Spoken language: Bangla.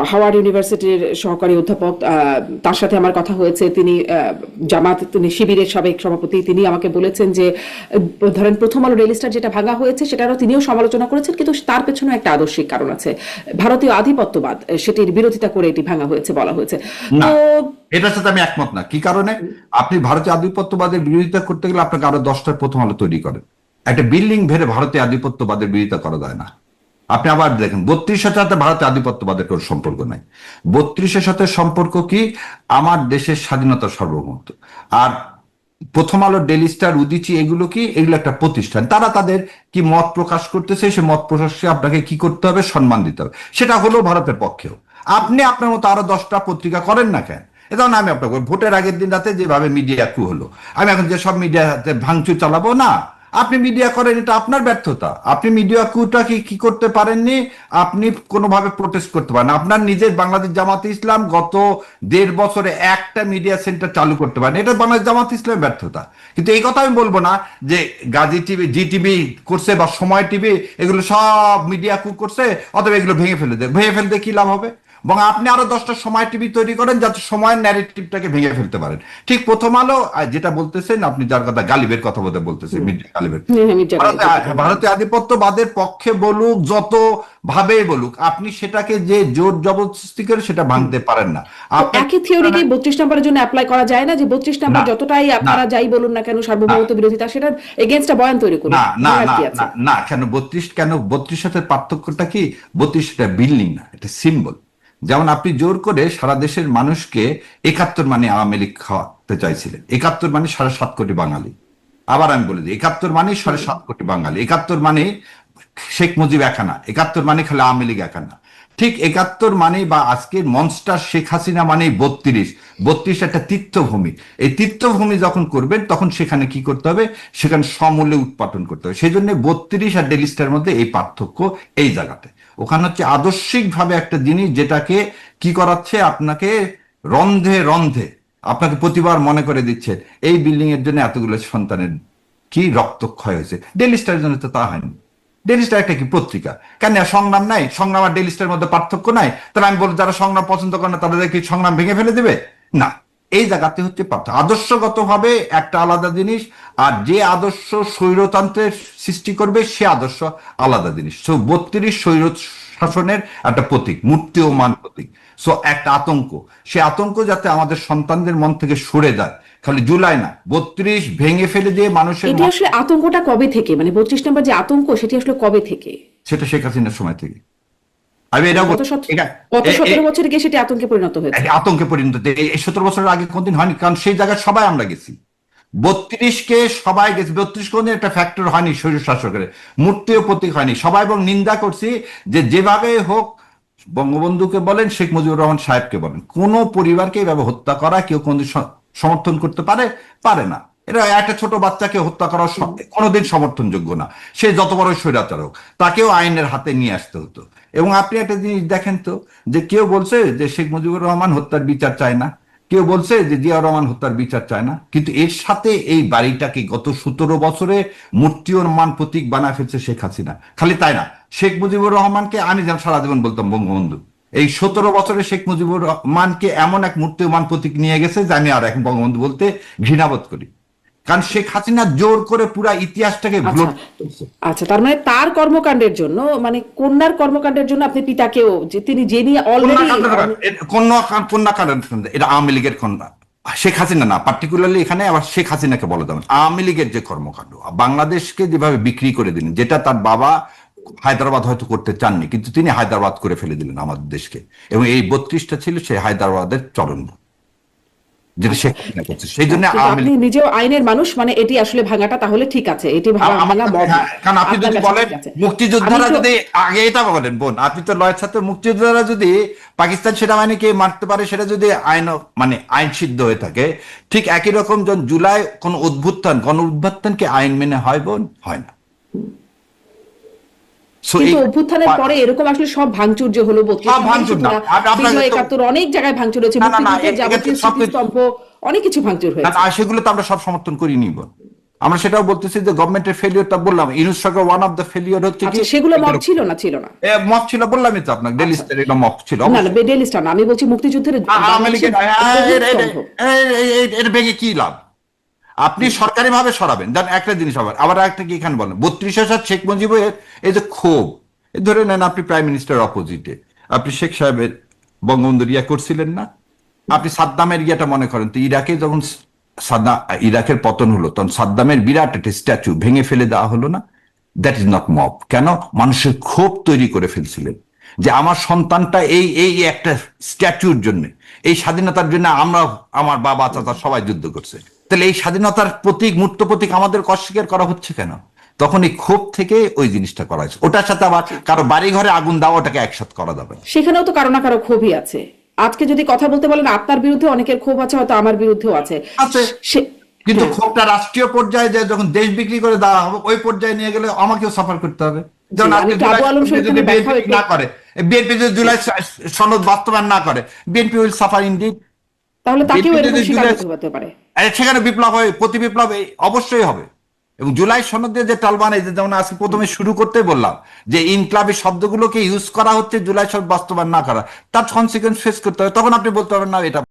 হাওয়ার্ড ইউনিভার্সিটির সহকারী অধ্যাপক, তার সাথে আমার কথা হয়েছে। তিনি তিনি শিবিরের সাবেক সভাপতি। তিনি আমাকে বলেছেন যে ধরেন প্রথম আলো ডেইলি স্টার যেটা ভাঙা হয়েছে সেটারও তিনিও সমালোচনা করেছেন, কিন্তু তার পেছনে একটা আদর্শিক কারণ আছে, ভারতীয় আধিপত্যবাদ, সেটির বিরোধিতা করে এটি ভাঙা হয়েছে বলা হয়েছে। না, তো এটার সাথে আমি একমত না। কি কারণে? আপনি ভারতীয় আধিপত্যবাদের বিরোধিতা করতে গেলে আপনাকে আরো 10টা প্রথম আলো তৈরি করেন। একটা বিল্ডিং ভেড়ে ভারতীয় আধিপত্যবাদের বিরোধিতা করা যায় না। আপনি আবার দেখেন 32-এর সাথে ভারতীয় আধিপত্যবাদের কোনো সম্পর্ক নাই। 32-এর সাথে সম্পর্ক কি? আমার দেশের স্বাধীনতা সার্বভৌমত্ব। আর প্রথম আলো, ডেইলি স্টার, উদীচী, এগুলো কি? এগুলো একটা প্রতিষ্ঠান। তারা তাদের কি মত প্রকাশ করতেছে, সে মত প্রকাশকে আপনাকে কি করতে হবে? সম্মান দিতে হবে। সেটা হলো ভারতের পক্ষেও। আপনি আপনার মতো আরো 10টা পত্রিকা করেন না কেন? এটা আমি আপনাকে ভোটের আগের দিন রাতে যেভাবে মিডিয়া কু হলো, আমি এখন যে সব মিডিয়াতে ভাঙচুর চালাবো না। আপনি মিডিয়া করেন, এটা আপনার ব্যর্থতা। আপনি মিডিয়া কুটা কি করতে পারেননি? আপনি কোনোভাবে প্রোটেস্ট করতে পারেন। আপনার নিজের বাংলাদেশ জামাতে ইসলাম গত 1.5 বছরে একটা মিডিয়া সেন্টার চালু করতে পারেন, এটা বাংলাদেশ জামাতে ইসলামের ব্যর্থতা। কিন্তু এই কথা আমি বলবো না যে গাজী টিভি, জি টিভি করছে বা সময় টিভি, এগুলো সব মিডিয়া কু করছে, অথবা এগুলো ভেঙে ফেলে দেয়। ভেঙে ফেলতে কি লাভ হবে? এবং আপনি আরো 10টা সময় টিভি তৈরি করেন যাতে সময়ের ন্যারেটিভটাকে ভেঙে ফেলতে পারেন। ঠিক প্রথম আলো যেটা বলতেছেন আপনি, যার কথা গালিবের কথা বলতে বলতেছেন, মির্জা গালিবের, ভারতীয় আধিপত্যবাদের পক্ষে বলুক, যত ভাবে বলুক, আপনি সেটাকে যে জোর জবরদস্তি করে সেটা ভাঙতে পারেন না। একই থিওরি কি 32 নম্বরের জন্য অ্যাপ্লাই করা যায় না? যে 32 নম্বর যতটাই আপনারা যাই বলুন না কেন সার্বভৌমত্ব বিরোধিতা, সেটার এগেইনস্টটা বয়ান তৈরি করুন। না না না না, কেন 32 সাথে পার্থক্যটা কি? 32টা বিল্ডিং না, এটা সিম্বল। যেমন আপনি জোর করে সারা দেশের মানুষকে 71 মানে আওয়ামী লীগ খাওয়াতে চাইছিলেন। 71 মানে 7.5 কোটি বাঙালি। আবার আমি বলে দিই, 71 মানে 7.5 কোটি বাঙালি। 71 মানে শেখ মুজিব একানা, 71 মানে খালি আওয়ামী লীগ একানা। ঠিক 71 মানে বা আজকের মনস্টার শেখ হাসিনা মানে 32 একটা তীর্থভূমি। এই তীর্থভূমি যখন করবেন তখন সেখানে কি করতে হবে? সেখানে সমূলে উৎপাদন করতে হবে। সেই জন্য 32 আর ডেইলি স্টারের মধ্যে এই পার্থক্য এই জায়গাতে। ওখানে হচ্ছে আদর্শিক ভাবে একটা জিনিস যেটাকে কি করাচ্ছে, আপনাকে রন্ধে রন্ধে আপনাকে প্রতিবার মনে করে দিচ্ছে এই বিল্ডিং এর জন্য এতগুলো সন্তানের কি রক্তক্ষয় হয়েছে। ডেইলি স্টারের জন্য তো তা হয়নি। ডেইলি স্টার একটা কি পত্রিকা? কেন সংগ্রাম নাই? সংগ্রাম আর ডেইলি স্টারের মধ্যে পার্থক্য নাই? তাহলে আমি বলবো যারা সংগ্রাম পছন্দ করে না তাদের কি সংগ্রাম ভেঙে ফেলে দেবে? না, এই জায়গাতে হচ্ছে পার্থক্য। আদর্শগত ভাবে একটা আলাদা জিনিস, আর যে আদর্শ স্বৈরতন্ত্রের সৃষ্টি করবে সে আদর্শ আলাদা জিনিস। 32 স্বৈর শাসনের একটা প্রতীক, মূর্তিমান প্রতীক। সো একটা আতঙ্ক, সে আতঙ্ক যাতে আমাদের সন্তানদের মন থেকে সরে যায়। খালি জুলাই না, 32 ভেঙে ফেলে দিয়ে মানুষের, এটি আসলে আতঙ্কটা কবে থেকে, মানে 32 নম্বর যে আতঙ্ক সেটি আসলে কবে থেকে? সেটা শেখ হাসিনার সময় থেকে। আমি এটা গত 17 বছরে গিয়ে সেটি আতঙ্কে পরিণত হয়েছে। আতঙ্কে পরিণত। এই 17 বছরের আগে কোনদিন হয়নি, কারণ সেই জায়গায় সবাই আমরা গেছি। 32কে সবাই গেছে। 32 কোনদিন একটা ফ্যাক্টর হয়নি স্বৈর শাসকের, মূর্তিও প্রতীক হয়নি সবাই। এবং নিন্দা করছি যে যেভাবে হোক, বঙ্গবন্ধুকে বলেন, শেখ মুজিবুর রহমান সাহেবকে বলেন, কোন পরিবারকে এভাবে হত্যা করা কেউ কোনদিন সমর্থন করতে পারে? পারে না। এটা একটা ছোট বাচ্চাকে হত্যা করা কোনোদিন সমর্থনযোগ্য না। সে যত বড় স্বৈরাচার হোক, তাকেও আইনের হাতে নিয়ে আসতে হতো। এবং আপনি একটা জিনিস দেখেন তো, যে কেউ বলছে যে শেখ মুজিবুর রহমান হত্যার বিচার চায় না, কেউ বলছে যে জিয়াউর রহমান হত্যার বিচার চায় না, কিন্তু এর সাথে এই বাড়িটাকে গত 17 বছরে মূর্তিমান প্রতীক বানায় ফেলছে শেখ হাসিনা। খালি তাই না, শেখ মুজিবুর রহমানকে আমি যেন সারা জীবন বলতাম বঙ্গবন্ধু। এই 17 বছরে শেখ মুজিবুর রহমানকে এমন এক মূর্তিমান প্রতীক নিয়ে গেছে যে আমি আর এখন বঙ্গবন্ধু বলতে ঘৃণাবোধ করি। কারণ শেখ হাসিনা জোর করে পুরা ইতিহাসটাকে আচ্ছা, তার মানে তার কর্মকাণ্ডের জন্য, মানে কন্যার কর্মকাণ্ডের জন্য আপনি পিতাকেও, যে তিনি যিনি অলরেডি কন্যা কাণ্ড, এটা আওয়ামী লীগের কন্যা, শেখ হাসিনা না পার্টিকুলারলি। এখানে আবার শেখ হাসিনাকে বলা যাবে, আওয়ামী লীগের যে কর্মকাণ্ড, বাংলাদেশকে যেভাবে বিক্রি করে দিলেন, যেটা তার বাবা হায়দ্রাবাদ হয়তো করতে চাননি, কিন্তু তিনি হায়দ্রাবাদ করে ফেলে দিলেন আমাদের দেশকে। এবং এই 32টা ছিল সেই হায়দ্রাবাদের চরণ, যেটা শেখ হাসিনা করছে। সেই জন্য আপনি নিজেও আইনের মানুষ, মানে এটি আসলে ভাঙাটা তাহলে ঠিক আছে, এটি ভাঙা। কারণ আপনি যদি বলেন মুক্তিযোদ্ধারা যদি আগে, এটা বলেন বোন, আপনি তো লয়ের সাথে, মুক্তিযোদ্ধারা যদি পাকিস্তান সেনাবাহিনীকে মারতে পারে সেটা যদি আইন সিদ্ধ হয়ে থাকে, ঠিক একই রকম যখন জুলাই কোন গণ অভ্যুত্থানকে আইন মেনে হয় বোন? হয় না। কিন্তু অভ্যুত্থানের পরে এরকম আসলে সব ভাঙচুর যে হলো, 71 অনেক জায়গায় ভাঙচুর হয়েছে, যাবতীয় স্মৃতিস্তম্ভ, অনেক কিছু ভাঙচুর হয়েছে। সেগুলো তো আমরা সব সমর্থন করিনি বোন। আমরা সেটাও বলতেছি যে গভর্নমেন্টের ফেলিওরটা বললাম, ইউনূস সরকার ওয়ান অফ দ্য ফেলিওর হচ্ছে কি, আচ্ছা, সেগুলো মব ছিল না, ছিল না? মব ছিল বললামই তো আপনাকে, ডেলি স্টার এটা মব ছিল না না, ডেলি স্টার না, আমি বলছি মুক্তিযুদ্ধের আওয়ামী লীগের স্তম্ভ। এটা ভেঙে কি লাভ? আপনি সরকারি ভাবে সরাবেন, দেন একটা জিনিস হবে। আবার একটা কি এখানে বলেন 32 সাল শেখ মুজিবের এই যে ক্ষোভ, ধরে নেন আপনি প্রাইম মিনিস্টার অপোজিটে, আপনি শেখ সাহেবের বঙ্গবন্ধুর ইয়া করছিলেন না, আপনি সাদ্দামের ইয়েটা মনে করেন তো, ইরাকে যখন ইরাকের পতন হলো তখন সাদ্দামের বিরাট একটা স্ট্যাচু ভেঙে ফেলে দেওয়া হলো না? That is not mob. কেন? মানুষের ক্ষোভ তৈরি করে ফেলছিলেন যে আমার সন্তানটা এই এই একটা স্ট্যাচুর জন্য, এই স্বাধীনতার জন্য আমরা, আমার বাবা চাচা সবাই যুদ্ধ করছে, তাহলে এই স্বাধীনতার প্রতীক, মূর্ত প্রতীক আমাদের অস্বীকার করা হচ্ছে কেন? তখন এই ক্ষোভ থেকে ওই জিনিসটা করা হয়েছে। ওটার সাথে আবার কারো বাড়ি ঘরে আগুন দেওয়া, ওটাকে একসাথে করা যাবে না। সেখানেও তো কারো না কারো ক্ষোভই আছে। আজকে যদি কথা বলতে বলেন, আপনার বিরুদ্ধে অনেকের ক্ষোভ আছে, হয়তো আমার বিরুদ্ধেও আছে। আছে, কিন্তু ক্ষোভটা রাষ্ট্রীয় পর্যায়ে যে যখন দেশ বিক্রি করে দেওয়া হবে, ওই পর্যায়ে নিয়ে গেলে আমাকেও সাফার করতে হবে। যেমন আমি একটু আবু আলম শহীদ খানের ব্যাখ্যা একটু- না করে, বিএনপি যদি জুলাই সনদ বাস্তবায়ন না করে, বিএনপি উইল সাফার ইনডিড। তাহলে তাকেও বিএনপি এরকম যদি স্বীকার জুলাই- করতে হতে পারে। সেখানে বিপ্লব হয়, প্রতি বিপ্লব অবশ্যই হবে। এবং জুলাই সনদে যে টালবান, এই যে যেমন আজকে প্রথমে শুরু করতে বললাম যে ইনক্লাবি শব্দগুলোকে ইউজ করা হচ্ছে জুলাই সনদ বাস্তবায়ন না করা, তার কনসিকুয়েন্স ফেস করতে হবে। তখন আপনি বলতে পারবেন না এটা